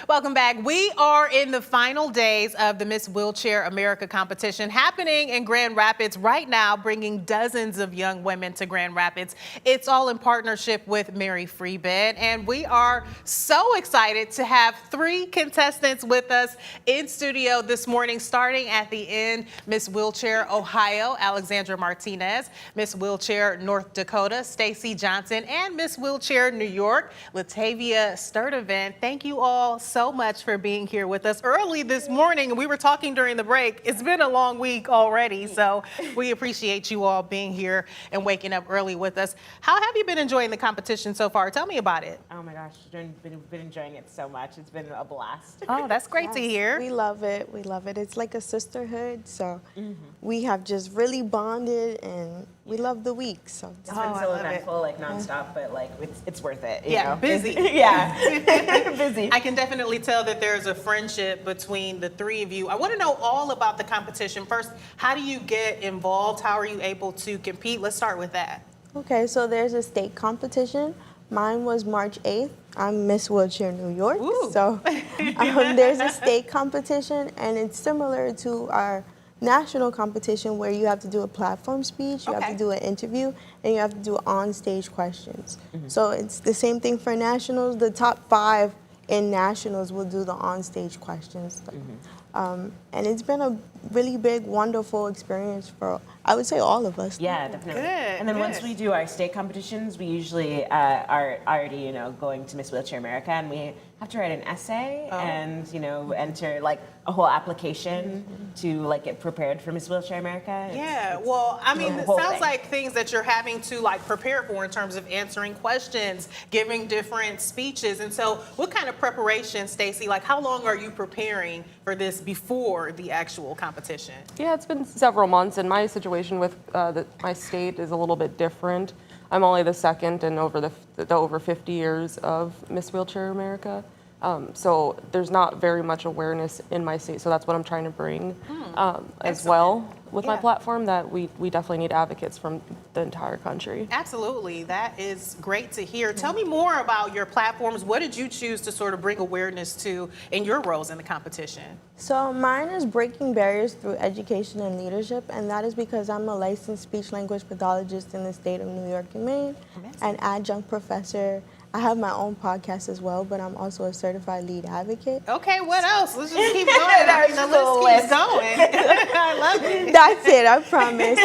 Welcome back. We are in the final days of the Miss Wheelchair America competition happening in Grand Rapids right now, bringing dozens of young women to Grand Rapids. It's all in partnership with Mary Free Bed, and we are so excited to have 3 contestants with us in studio this morning, starting at the end, Miss Wheelchair Ohio, Alexandra Martinez, Miss Wheelchair North Dakota, Stacy Johnson, and Miss Wheelchair New York, Latavia Sturdivant. Thank you all so much for being here with us early this morning. We were talking during the break. It's been a long week already, so we appreciate you all being here and waking up early with us. How have you been enjoying the competition so far? Tell me about it. Oh my gosh, been enjoying it so much. It's been a blast. Oh, that's great to hear. We love it. We love it. It's like a sisterhood, so we have just really bonded, and we love the week. So it's been so eventful, like nonstop, but like it's worth it. You know? Busy. Yeah, busy. I can definitely tell that there's a friendship between the 3 of you. I want to know all about the competition. First, how do you get involved? How are you able to compete? Let's start with that. Okay, so there's a state competition. Mine was March 8th. I'm Miss Wheelchair New York. Ooh. So there's a state competition, and it's similar to our national competition where you have to do a platform speech, you have to do an interview, and you have to do on-stage questions. So it's the same thing for nationals. The top 5 in nationals will do the on-stage questions. And it's been a really big, wonderful experience for, I would say, all of us. Yeah, definitely. Good, and then once we do our state competitions, we usually are already, going to Miss Wheelchair America, and we have to write an essay and, enter like a whole application to like get prepared for Miss Wheelchair America. Well, I mean, it sounds thing. like things that you're having to like prepare for in terms of answering questions, giving different speeches. And so what kind of preparation, Stacy, like how long are you preparing for this before the actual competition? Yeah, it's been several months, and my situation with my state is a little bit different. I'm only the second in over the over 50 years of Miss Wheelchair America. So there's not very much awareness in my state, so that's what I'm trying to bring as well with my platform, that we definitely need advocates from the entire country. Absolutely. That is great to hear. Tell me more about your platforms. What did you choose to sort of bring awareness to in your roles in the competition? So mine is breaking barriers through education and leadership, and that is because I'm a licensed speech language pathologist in the state of New York and Maine, an adjunct professor. I have my own podcast as well, but I'm also a certified lead advocate. Okay, what else? Let's just keep going. The list keeps going. I love it. That's it, I promise.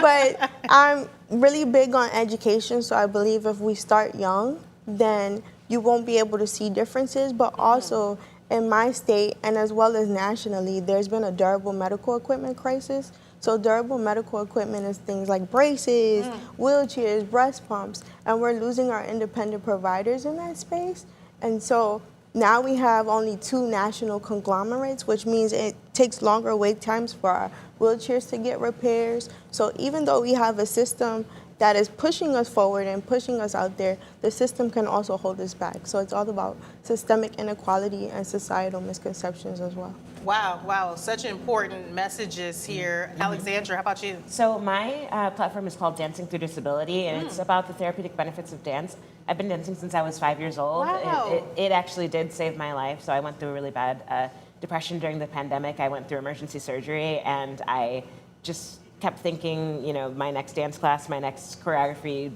But I'm really big on education, so I believe if we start young, then you won't be able to see differences, but also in my state and as well as nationally, there's been a durable medical equipment crisis. So durable medical equipment is things like braces, wheelchairs, breast pumps, and we're losing our independent providers in that space. And so now we have only 2 national conglomerates, which means it takes longer wait times for our wheelchairs to get repairs. So even though we have a system that is pushing us forward and pushing us out there, the system can also hold us back. So it's all about systemic inequality and societal misconceptions as well. Wow, such important messages here. Alexandra, how about you? So my platform is called Dancing Through Disability, and it's about the therapeutic benefits of dance. I've been dancing since I was 5 years old. Wow. It actually did save my life. So I went through a really bad depression during the pandemic. I went through emergency surgery, and I just kept thinking, my next dance class, my next choreography,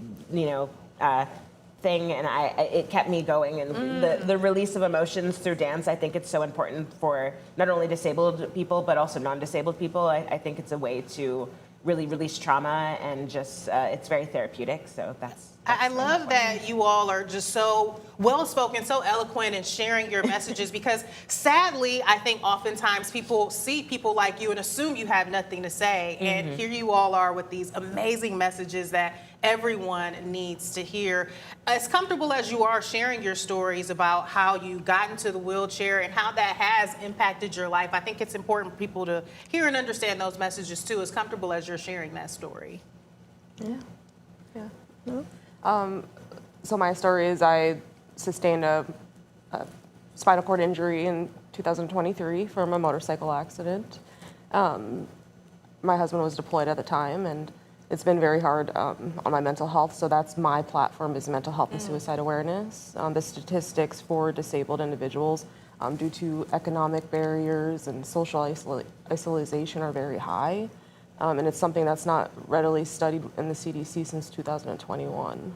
thing, and it kept me going. And the release of emotions through dance, I think it's so important for not only disabled people but also non-disabled people. I think it's a way to really release trauma, and just it's very therapeutic. So that's I love that you all are just so well-spoken, so eloquent in sharing your messages, because sadly, I think oftentimes people see people like you and assume you have nothing to say. And here you all are with these amazing messages that everyone needs to hear. As comfortable as you are sharing your stories about how you got into the wheelchair and how that has impacted your life, I think it's important for people to hear and understand those messages too, as comfortable as you're sharing that story. So my story is I sustained a spinal cord injury in 2023 from a motorcycle accident. My husband was deployed at the time, and it's been very hard on my mental health. So that's my platform, is mental health and suicide awareness. The statistics for disabled individuals due to economic barriers and social isolation are very high. And it's something that's not readily studied in the CDC since 2021.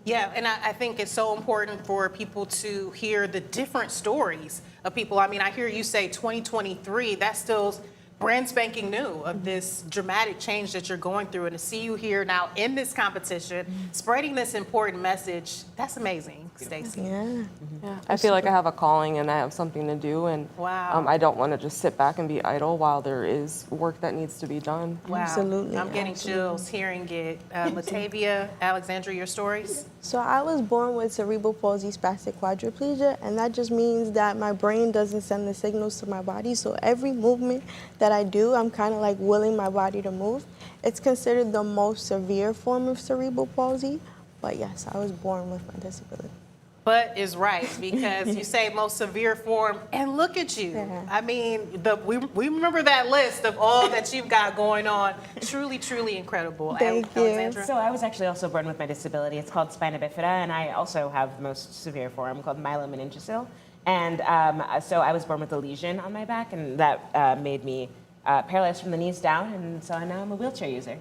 Yeah, and I think it's so important for people to hear the different stories of people. I mean, I hear you say 2023, that's still brand spanking new of this dramatic change that you're going through, and to see you here now in this competition, spreading this important message, that's amazing, Stacy. Yeah. Yeah, I feel like I have a calling and I have something to do, and Wow. I don't want to just sit back and be idle while there is work that needs to be done. Wow. Absolutely, I'm getting chills hearing it. Latavia, Alexandra, your stories? So I was born with cerebral palsy spastic quadriplegia, and that just means that my brain doesn't send the signals to my body. So every movement that I do, I'm kind of like willing my body to move. It's considered the most severe form of cerebral palsy, but yes, I was born with my disability. But is right, because you say most severe form, and look at you. Yeah. I mean, we remember that list of all that you've got going on. Truly, truly incredible. Thank you. Alexandra? So I was actually also born with my disability. It's called spina bifida, and I also have the most severe form called myelomeningocele. And so I was born with a lesion on my back, and that made me paralyzed from the knees down, and so now I'm a wheelchair user.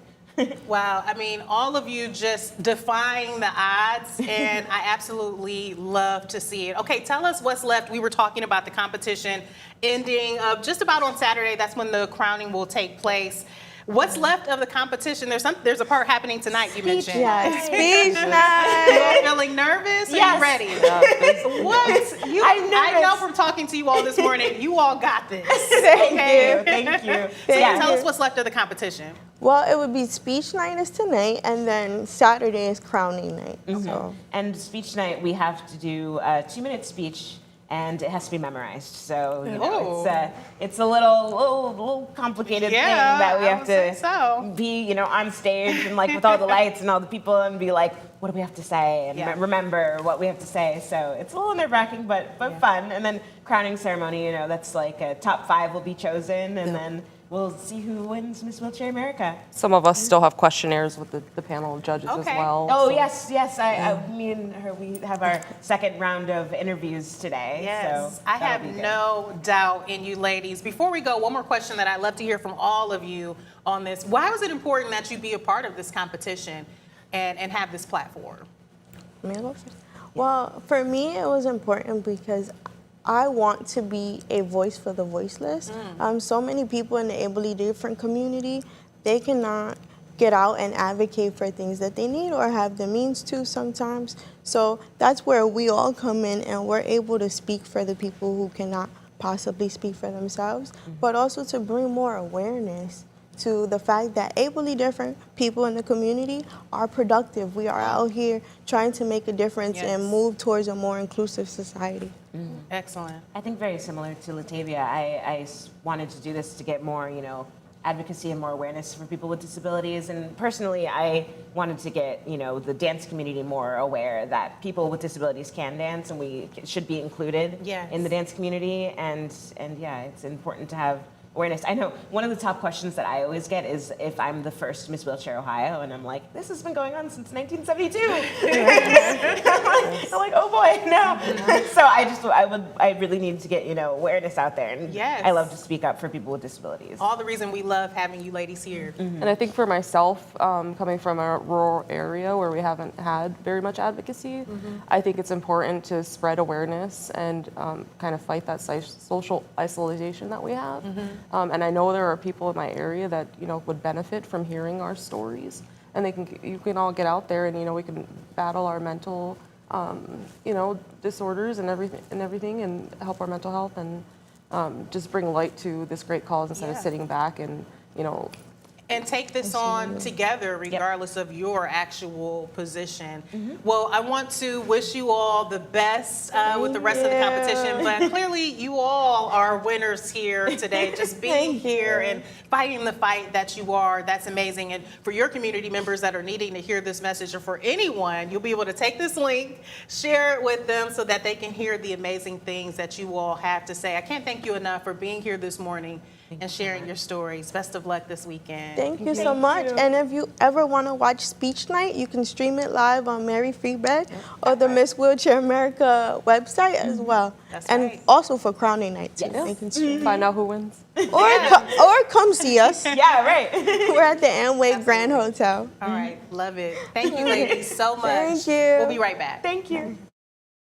Wow, I mean, all of you just defying the odds, and I absolutely love to see it. Okay, tell us what's left. We were talking about the competition ending just about on Saturday. That's when the crowning will take place. What's left of the competition? There's a part happening tonight, you mentioned. Yes, speech You night. all feeling nervous? Are Yes. you ready? What? I know from talking to you all this morning, you all got this. Thank Thank you. So Thank tell you. us what's left of the competition. Well, it would be speech night is tonight, and then Saturday is crowning night. So And speech night, we have to do a 2-minute speech, and it has to be memorized. So you know, it's a little complicated thing that we I have would say to so. be, on stage and like with all the lights and all the people, and be like, what do we have to say, and Yeah. remember what we have to say. So it's a little nerve-wracking, but fun. And then crowning ceremony, that's like a top 5 will be chosen, and then we'll see who wins Miss Wheelchair America. Some of us still have questionnaires with the panel of judges as Okay. well. Oh, so- yes. Me and her, we have our second round of interviews today. Yes, so I that'll have be good. no doubt in you ladies. Before we go, one more question that I'd love to hear from all of you on this. Why was it important that you be a part of this competition and have this platform? may I go first? Well, for me, it was important because I want to be a voice for the voiceless. So many people in the ably different community, they cannot get out and advocate for things that they need or have the means to sometimes. So that's where we all come in, and we're able to speak for the people who cannot possibly speak for themselves, but also to bring more awareness to the fact that ably different people in the community are productive. We are out here trying to make a difference and move towards a more inclusive society. Excellent. I think very similar to Latavia. I wanted to do this to get more, advocacy and more awareness for people with disabilities. And personally, I wanted to get, the dance community more aware that people with disabilities can dance, and we should be included in the dance community. And yeah, it's important to have awareness. I know one of the top questions that I always get is if I'm the first Miss Wheelchair Ohio, and I'm like, this has been going on since 1972. I'm like, oh boy, no. So I really need to get, awareness out there. And I love to speak up for people with disabilities. All the reason we love having you ladies here. And I think for myself, coming from a rural area where we haven't had very much advocacy, I think it's important to spread awareness and kind of fight that social isolation that we have. And I know there are people in my area that would benefit from hearing our stories, and you can all get out there, and we can battle our mental disorders and everything, and help our mental health, and just bring light to this great cause instead of sitting back and And take this on together, regardless of your actual position. Well, I want to wish you all the best with the rest of the competition, but clearly you all are winners here today. Just being here and fighting the fight that you are, that's amazing. And for your community members that are needing to hear this message, or for anyone, you'll be able to take this link, share it with them so that they can hear the amazing things that you all have to say. I can't thank you enough for being here this morning and sharing your stories. Best of luck this weekend. Thank you so much. And if you ever want to watch Speech Night, you can stream it live on Mary Free Bed or the Miss Wheelchair America website as well. That's and right. also for crowning night too. Yes. They can stream. Find out who wins. Or come see us. Yeah, right. We're at the Amway Grand Hotel. All right, love it. Thank you, ladies, so much. Thank you. We'll be right back. Thank you.